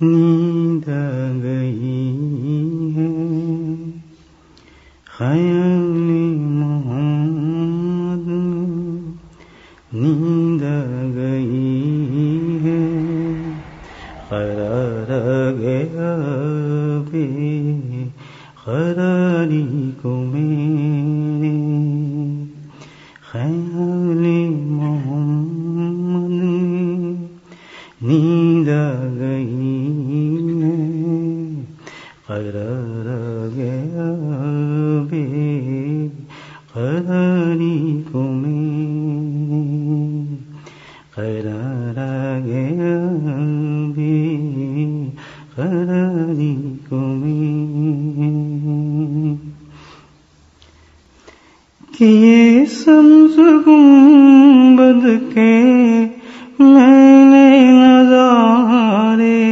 نیند آ گئی ہے، خیال محمد نیند آ گئی ہے، قرار آ گیا بے قراری کو میرے، خیال محمد نیند آ گئی ہے، قرار آ گیا بے قراری کو میرے، قرار آ گیا بے قراری کو میرے، کیے سمز گنبد کے میں نے نظارے،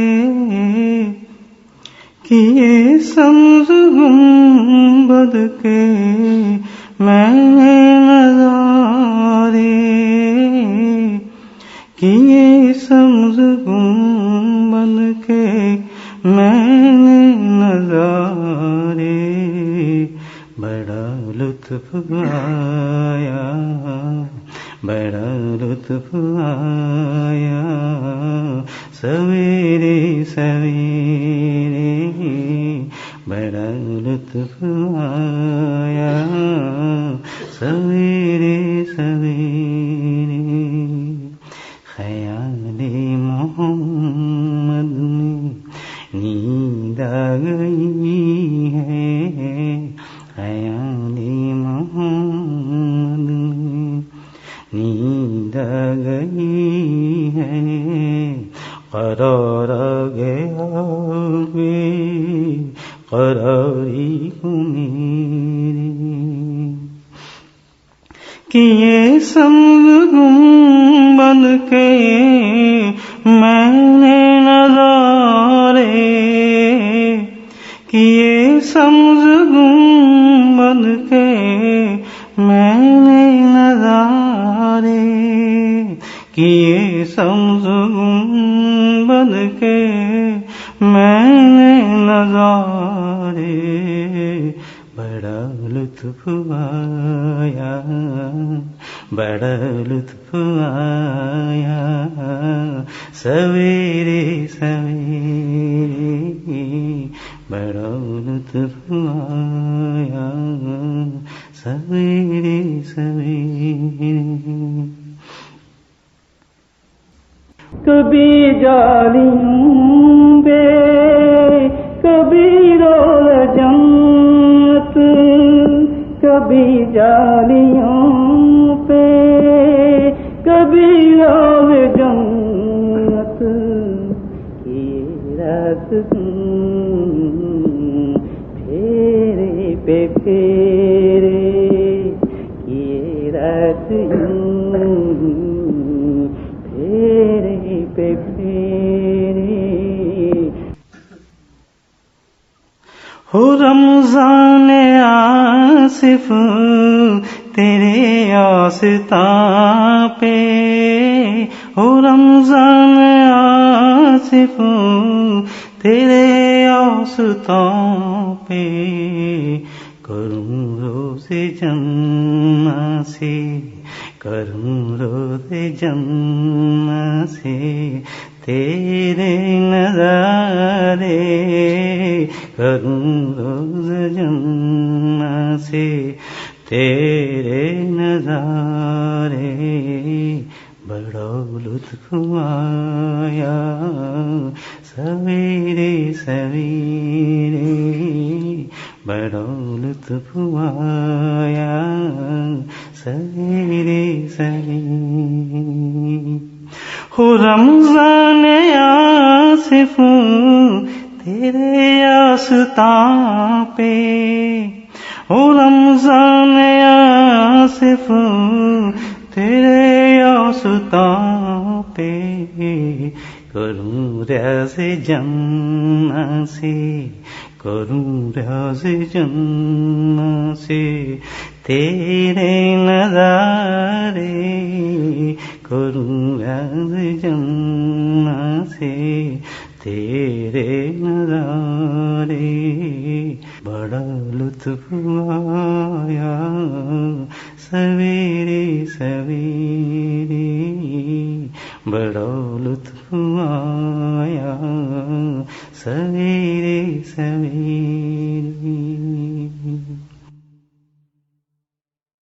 کیے سمز گنبد کے میں نے نظارے، کیے سمز گنبد کے میں نے نظارے، بڑا لطف آیا، بڑا لطف آیا، سویرے سویرے بڑا لطف آیا، سویرے سویرے، خیال محمد میں نیند آ گئی ہے، خیال محمد میں نیند آ گئی ہے، قرار آ گیا بے قراری کو میرے، کیے سمز گنبد کے میں نے نظارے، کیے سمز گنبد کے میں نے نظارے، کیے سمز گنبد کے میں نے نظارے، بڑا لطف آیا، بڑا لطف آیا، سویرے سویرے بڑا لطف آیا، سویرے سویرے، کبھی جالیوں پہ کبھی رول جنت، کبھی جالیوں پہ کبھی رول جنت، یہ رات پھیرے پہ پھیرے، یہ رات پھیرے پہ پھیرے، ہو رمضان آصف تیرے آستاں پہ، ہو رمضان آصف تیرے آستاں پہ، کروں روز جمعہ سے، کروں روز جمعہ سے تیرے نظارے، کروں روز جمعہ سے تیرے نظارے، بڑا لطف آیا، سویرے سویرے بڑا لطف آیا، سویرے سویرے، ہو رمضان آصف تیرے آستاں پہ، ہو رمضان آصف تیرے آستاں پہ، کروں ریاض جمعہ سے، کروں ریاض جمعہ سے تیرے نظارے، کروں عرض جنت سے تیرے نظارے. بڑا لطف آیا سویرے سویرے، بڑا لطف آیا سویرے سویرے.